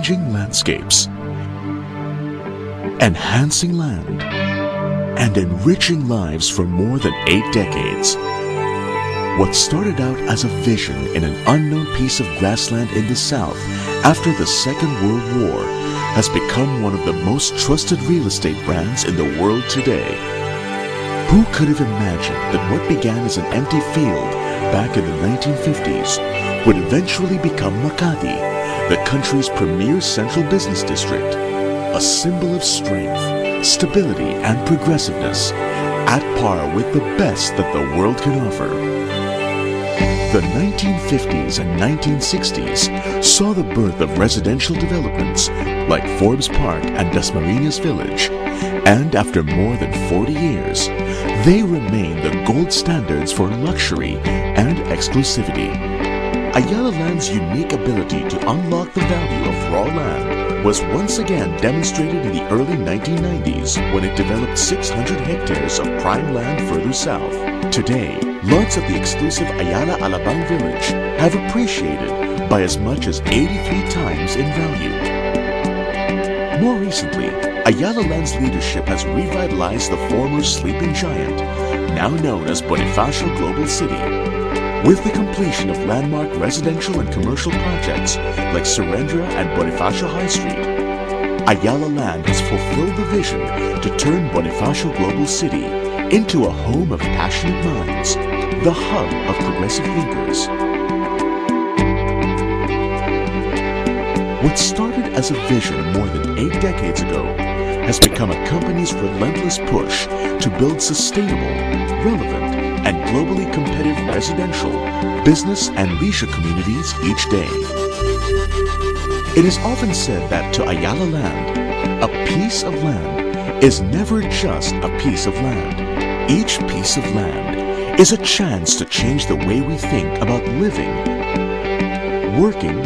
changing landscapes, enhancing land, and enriching lives for more than 8 decades. What started out as a vision in an unknown piece of grassland in the south after the Second World War has become one of the most trusted real estate brands in the world today. Who could have imagined that what began as an empty field back in the 1950s would eventually become Makati, the country's premier central business district, a symbol of strength, stability, and progressiveness, at par with the best that the world can offer. The 1950s and 1960s saw the birth of residential developments like Forbes Park and Dasmariñas Village, and after more than 40 years, they remain the gold standards for luxury and exclusivity. Ayala Land's unique ability to unlock the value of raw land was once again demonstrated in the early 1990s when it developed 600 hectares of prime land further south. Today, lots of the exclusive Ayala Alabang village have appreciated by as much as 83 times in value. More recently, Ayala Land's leadership has revitalized the former sleeping giant, now known as Bonifacio Global City. With the completion of landmark residential and commercial projects like Surrendra and Bonifacio High Street, Ayala Land has fulfilled the vision to turn Bonifacio Global City into a home of passionate minds, the hub of progressive thinkers. What started as a vision more than 8 decades ago has become a company's relentless push to build sustainable, relevant, and globally competitive residential, business, and leisure communities each day. It is often said that to Ayala Land, a piece of land is never just a piece of land. Each piece of land is a chance to change the way we think about living, working,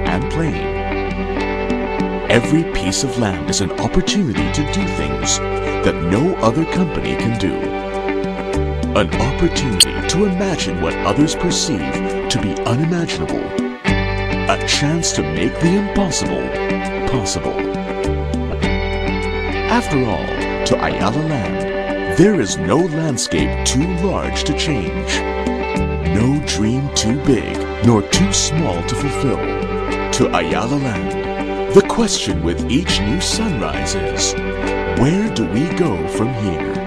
and playing. Every piece of land is an opportunity to do things that no other company can do. An opportunity to imagine what others perceive to be unimaginable. A chance to make the impossible possible. After all, to Ayala Land, there is no landscape too large to change. No dream too big, nor too small to fulfill. To Ayala Land, the question with each new sunrise is, where do we go from here?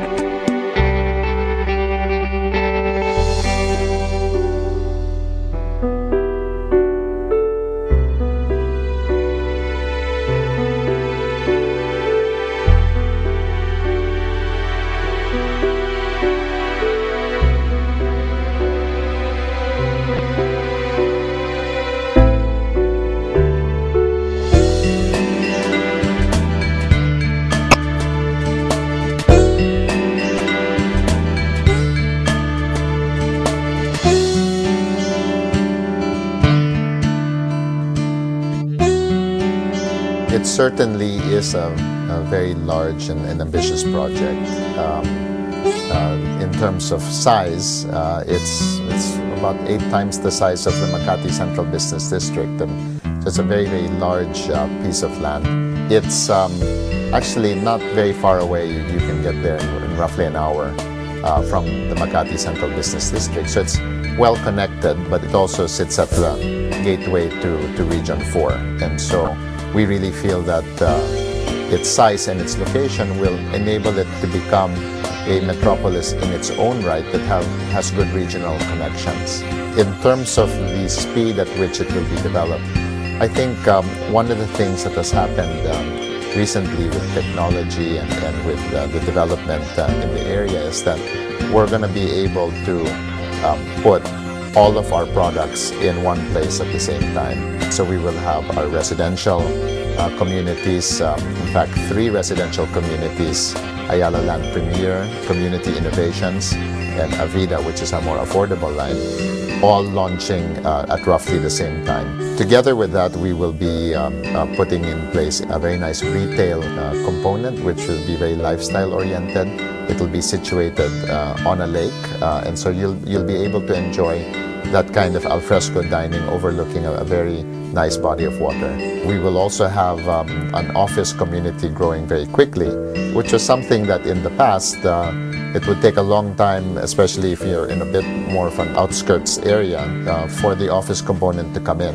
It certainly is a very large and ambitious project. In terms of size, it's about 8 times the size of the Makati Central Business District, and it's a very, very large piece of land. It's actually not very far away. You can get there in roughly an hour from the Makati Central Business District. So it's well connected, but it also sits at the gateway to Region 4. And so we really feel that its size and its location will enable it to become a metropolis in its own right that has good regional connections. In terms of the speed at which it will be developed, I think one of the things that has happened recently with technology and with the development in the area is that we're going to be able to put all of our products in one place at the same time. So we will have our residential communities, in fact 3 residential communities, Ayala Land Premier, Community Innovations, and Avida, which is a more affordable line, all launching at roughly the same time. Together with that, we will be putting in place a very nice retail component, which will be very lifestyle oriented. It will be situated on a lake, and so you'll be able to enjoy that kind of alfresco dining overlooking a very nice body of water. We will also have an office community growing very quickly, which was something that in the past it would take a long time, especially if you're in a bit more of an outskirts area, for the office component to come in.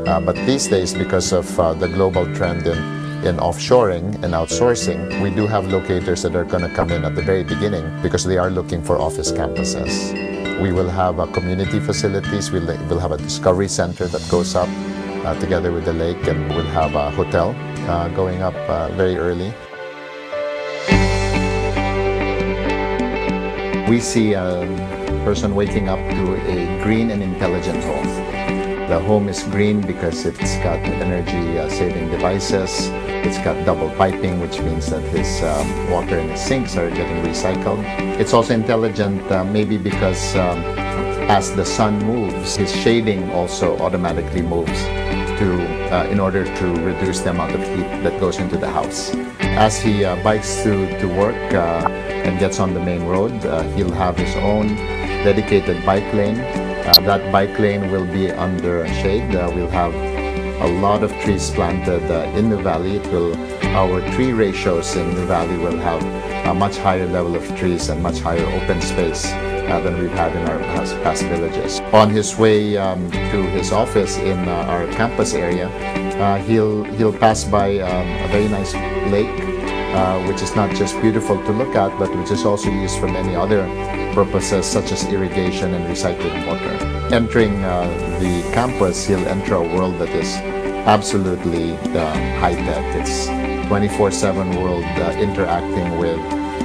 But these days, because of the global trend in offshoring and outsourcing, we do have locators that are going to come in at the very beginning because they are looking for office campuses. We will have community facilities. We'll have a discovery center that goes up together with the lake, and we'll have a hotel going up very early. We see a person waking up to a green and intelligent home. The home is green because it's got energy-saving devices. It's got double piping, which means that his water in his sinks are getting recycled. It's also intelligent maybe because as the sun moves, his shading also automatically moves in order to reduce the amount of heat that goes into the house. As he bikes to work and gets on the main road, he'll have his own dedicated bike lane. That bike lane will be under shade. We'll have a lot of trees planted in NUVALI. Our tree ratios in NUVALI will have a much higher level of trees and much higher open space than we've had in our past villages. On his way to his office in our campus area, he'll pass by a very nice lake, which is not just beautiful to look at, but which is also used for many other purposes such as irrigation and recycling water. Entering the campus, he'll enter a world that is absolutely high-tech. It's 24/7 world interacting with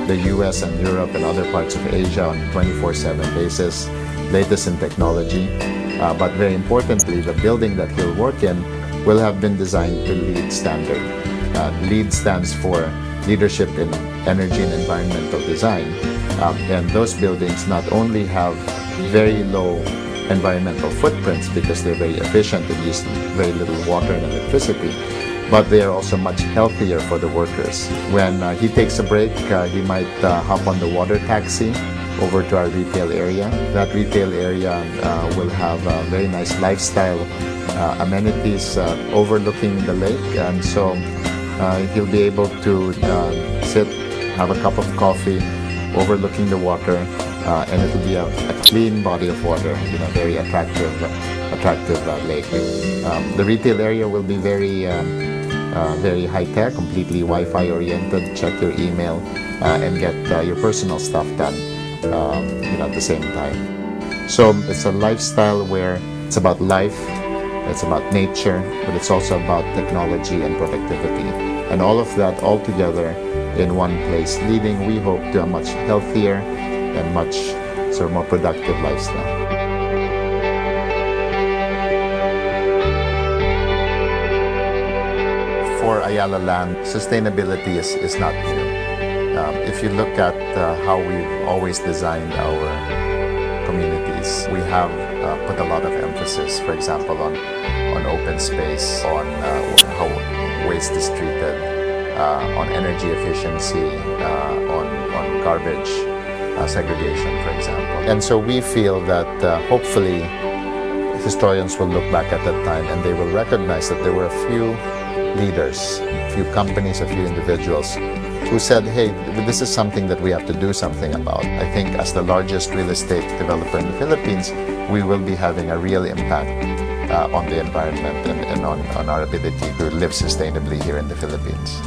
the US and Europe and other parts of Asia on a 24/7 basis, latest in technology. But very importantly, the building that he'll work in will have been designed to LEED standard. LEED stands for Leadership in Energy and Environmental Design. And those buildings not only have very low environmental footprints because they're very efficient and use very little water and electricity, but they are also much healthier for the workers. When he takes a break, he might hop on the water taxi over to our retail area. That retail area will have very nice lifestyle amenities overlooking the lake, and so he'll be able to sit, have a cup of coffee, overlooking the water, and it'll be a clean body of water, very attractive lake. The retail area will be very high-tech, completely Wi-Fi oriented. Check your email and get your personal stuff done at the same time. So it's a lifestyle where it's about life, it's about nature, but it's also about technology and productivity. And all of that all together in one place, leading, we hope, to a much healthier and much more productive lifestyle. For Ayala Land, sustainability is not new. If you look at how we've always designed our communities, we have put a lot of emphasis, for example, on open space, on how waste is treated, on energy efficiency, on garbage segregation, for example. And so we feel that hopefully historians will look back at that time and they will recognize that there were a few leaders, a few companies, a few individuals who said, hey, this is something that we have to do something about. I think as the largest real estate developer in the Philippines, we will be having a real impact on the environment and on our ability to live sustainably here in the Philippines.